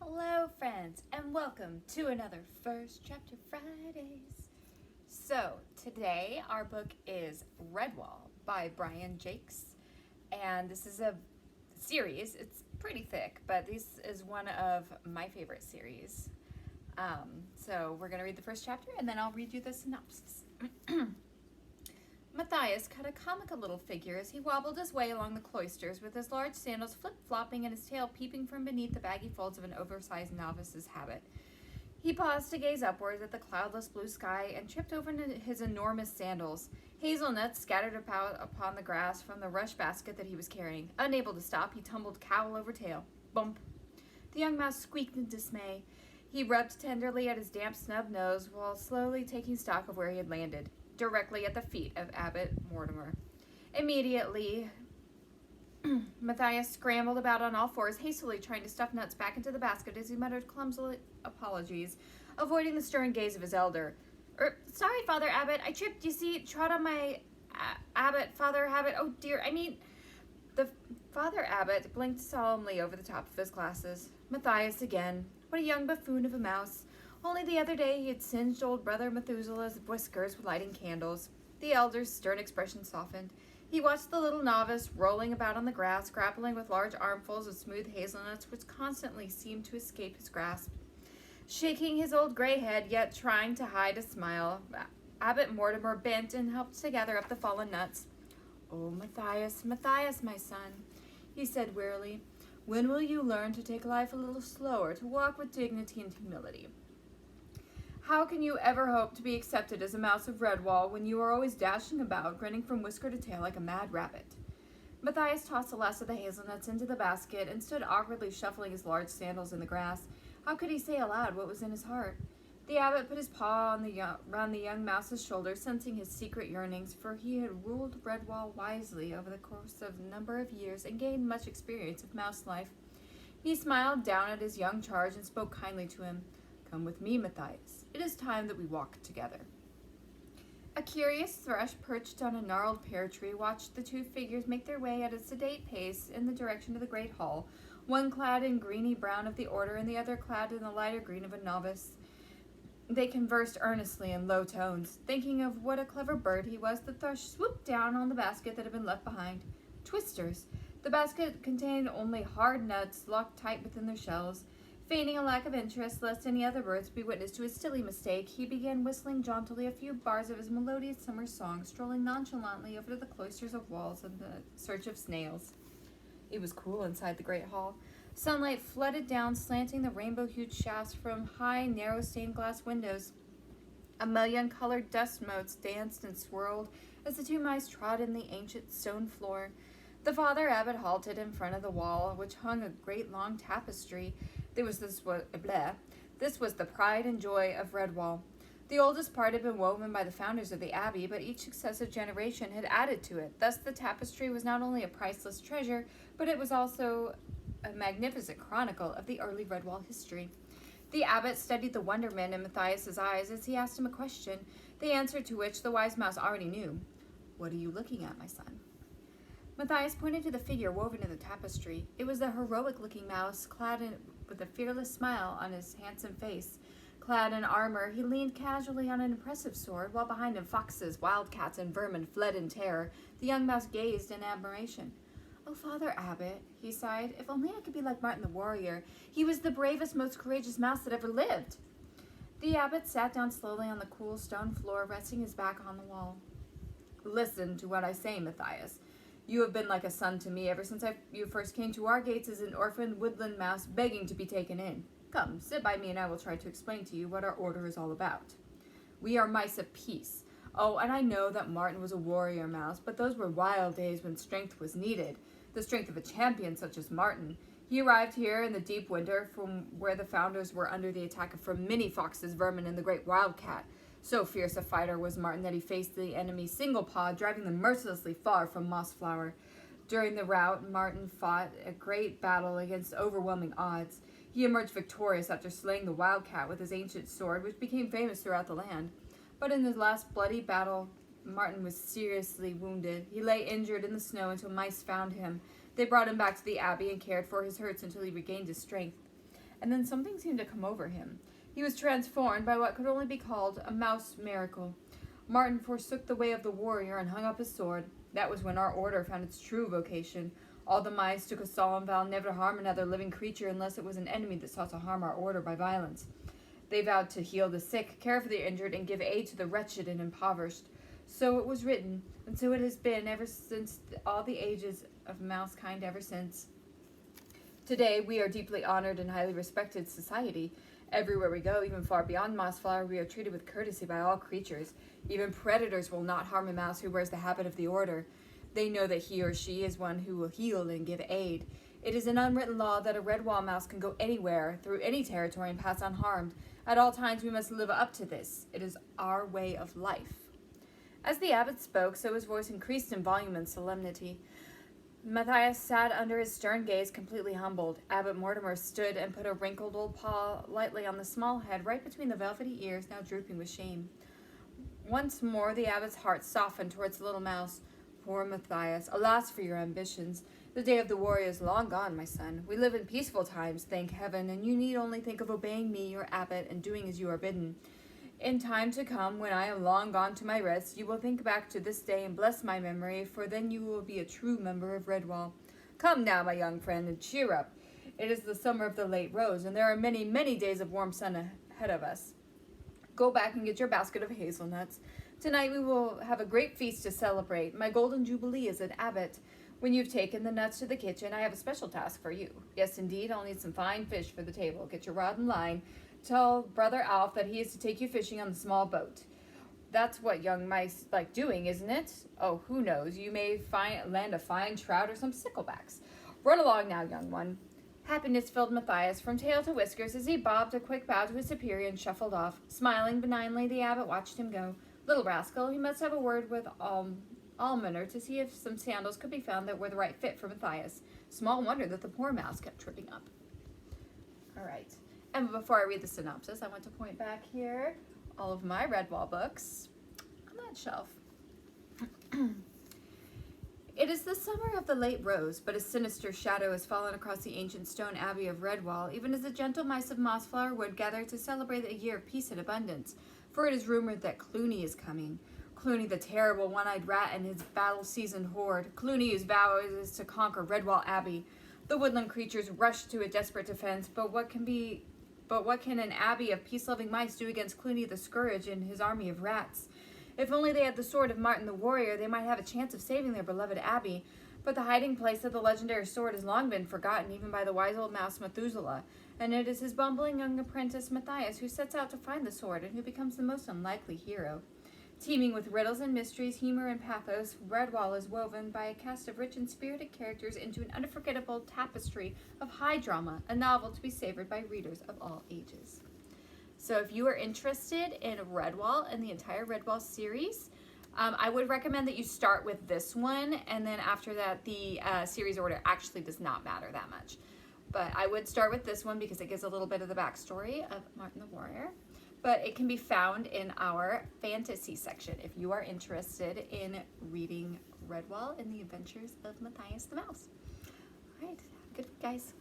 Hello friends and welcome to another First Chapter Fridays. So today our book is Redwall by Brian Jacques, and this is a series. It's pretty thick, but this is one of my favorite series. So we're going to read the first chapter and then I'll read you the synopsis. Matthias cut a comical little figure as he wobbled his way along the cloisters with his large sandals flip-flopping and his tail peeping from beneath the baggy folds of an oversized novice's habit. He paused to gaze upwards at the cloudless blue sky and tripped over his enormous sandals. Hazelnuts scattered upon the grass from the rush basket that he was carrying. Unable to stop, he tumbled cowl over tail. Bump! The young mouse squeaked in dismay. He rubbed tenderly at his damp snub nose while slowly taking stock of where he had landed. Directly at the feet of Abbot Mortimer. Immediately, Matthias scrambled about on all fours, hastily trying to stuff nuts back into the basket as he muttered clumsy apologies, avoiding the stern gaze of his elder. Sorry, Father Abbot, I tripped, you see, trod on my Father Abbot, oh dear, The Father Abbot blinked solemnly over the top of his glasses. Matthias again. What a young buffoon of a mouse. Only the other day he had singed old brother Methuselah's whiskers with lighting candles. The elder's stern expression softened. He watched the little novice rolling about on the grass, grappling with large armfuls of smooth hazelnuts which constantly seemed to escape his grasp. Shaking his old gray head, yet trying to hide a smile, Abbot Mortimer bent and helped to gather up the fallen nuts. "Oh, Matthias, Matthias, my son," he said wearily, "when will you learn to take life a little slower, to walk with dignity and humility? How can you ever hope to be accepted as a mouse of Redwall when you are always dashing about, grinning from whisker to tail like a mad rabbit?" Matthias tossed the last of the hazelnuts into the basket and stood awkwardly shuffling his large sandals in the grass. How could he say aloud what was in his heart? The abbot put his paw round the young mouse's shoulder, sensing his secret yearnings, for he had ruled Redwall wisely over the course of a number of years and gained much experience of mouse life. He smiled down at his young charge and spoke kindly to him. "Come with me, Matthias. It is time that we walk together." A curious thrush perched on a gnarled pear tree watched the two figures make their way at a sedate pace in the direction of the great hall, one clad in greeny brown of the order and the other clad in the lighter green of a novice. They conversed earnestly in low tones. Thinking of what a clever bird he was, the thrush swooped down on the basket that had been left behind. Twisters. The basket contained only hard nuts locked tight within their shells. Feigning a lack of interest, lest any other birds be witness to his silly mistake, he began whistling jauntily a few bars of his melodious summer song, strolling nonchalantly over to the cloisters of walls in the search of snails. It was cool inside the great hall. Sunlight flooded down, slanting the rainbow-hued shafts from high, narrow stained-glass windows. A million-colored dust motes danced and swirled as the two mice trod in the ancient stone floor. The Father Abbot halted in front of the wall, which hung a great long tapestry. This was the pride and joy of Redwall. The oldest part had been woven by the founders of the abbey, but each successive generation had added to it. Thus the tapestry was not only a priceless treasure, but it was also a magnificent chronicle of the early Redwall history. The abbot studied the wonderment in Matthias's eyes as he asked him a question, the answer to which the wise mouse already knew. "What are you looking at, my son?" Matthias pointed to the figure woven in the tapestry. It was the heroic-looking mouse, with a fearless smile on his handsome face. Clad in armor, he leaned casually on an impressive sword, while behind him foxes, wildcats, and vermin fled in terror. The young mouse gazed in admiration. "Oh, Father Abbot," he sighed, "if only I could be like Martin the warrior. He was the bravest, most courageous mouse that ever lived." The abbot sat down slowly on the cool stone floor, resting his back on the wall. "Listen to what I say, Matthias. You have been like a son to me ever since you first came to our gates as an orphaned woodland mouse begging to be taken in. Come, sit by me and I will try to explain to you what our order is all about. We are mice of peace. Oh, and I know that Martin was a warrior mouse, but those were wild days when strength was needed, the strength of a champion such as Martin. He arrived here in the deep winter from where the founders were under the attack of many foxes, vermin, and the great wildcat. So fierce a fighter was Martin that he faced the enemy single-paw, driving them mercilessly far from Mossflower. During the rout, Martin fought a great battle against overwhelming odds. He emerged victorious after slaying the wildcat with his ancient sword, which became famous throughout the land. But in his last bloody battle, Martin was seriously wounded. He lay injured in the snow until mice found him. They brought him back to the abbey and cared for his hurts until he regained his strength. and then something seemed to come over him. He was transformed by what could only be called a mouse miracle. Martin forsook the way of the warrior and hung up his sword. That was when our order found its true vocation. All the mice took a solemn vow never to harm another living creature unless it was an enemy that sought to harm our order by violence. They vowed to heal the sick, care for the injured, and give aid to the wretched and impoverished. So it was written, and so it has been ever since all the ages of mousekind ever since. Today, we are deeply honored and highly respected society. Everywhere we go, even far beyond Mossflower, we are treated with courtesy by all creatures. Even predators will not harm a mouse who wears the habit of the order. They know that he or she is one who will heal and give aid. It is an unwritten law that a Redwall mouse can go anywhere, through any territory, and pass unharmed. At all times, we must live up to this. It is our way of life. As the abbot spoke, so his voice increased in volume and solemnity. Matthias sat under his stern gaze, completely humbled. Abbot Mortimer stood and put a wrinkled old paw lightly on the small head, right between the velvety ears, now drooping with shame. Once more the abbot's heart softened towards the little mouse. Poor Matthias, alas for your ambitions. The day of the warrior is long gone, my son. We live in peaceful times, thank heaven, and you need only think of obeying me, your abbot, and doing as you are bidden. In time to come, when I am long gone to my rest, you will think back to this day and bless my memory, for then you will be a true member of Redwall. Come now, my young friend, and cheer up. It is the summer of the late rose, and there are many, many days of warm sun ahead of us. Go back and get your basket of hazelnuts. Tonight we will have a great feast to celebrate. My golden jubilee as an abbot. When you've taken the nuts to the kitchen, I have a special task for you. Yes, indeed, I'll need some fine fish for the table. Get your rod and line. Tell Brother Alf that he is to take you fishing on the small boat. That's what young mice like doing, isn't it? Oh, who knows? You may land a fine trout or some sticklebacks. Run along now, young one. Happiness filled Matthias from tail to whiskers as he bobbed a quick bow to his superior and shuffled off. Smiling benignly, the abbot watched him go. Little rascal, he must have a word with Almoner to see if some sandals could be found that were the right fit for Matthias. Small wonder that the poor mouse kept tripping up. All right. And before I read the synopsis, I want to point back here all of my Redwall books on that shelf. It is the summer of the late rose, but a sinister shadow has fallen across the ancient stone abbey of Redwall, even as the gentle mice of Mossflower Wood gather to celebrate a year of peace and abundance. For it is rumored that Clooney is coming. Clooney, the terrible one-eyed rat, and his battle-seasoned horde. Clooney, whose vow is to conquer Redwall Abbey. The woodland creatures rush to a desperate defense, but what can an abbey of peace-loving mice do against Clooney the Scourge and his army of rats? If only they had the sword of Martin the Warrior, they might have a chance of saving their beloved abbey. But the hiding place of the legendary sword has long been forgotten, even by the wise old mouse Methuselah, and it is his bumbling young apprentice Matthias who sets out to find the sword and who becomes the most unlikely hero. Teeming with riddles and mysteries, humor and pathos, Redwall is woven by a cast of rich and spirited characters into an unforgettable tapestry of high drama, a novel to be savored by readers of all ages. So if you are interested in Redwall and the entire Redwall series, I would recommend that you start with this one, and then after that, the series order actually does not matter that much. But I would start with this one because it gives a little bit of the backstory of Martin the Warrior. But it can be found in our fantasy section if you are interested in reading Redwall and the Adventures of Matthias the Mouse. All right, good guys.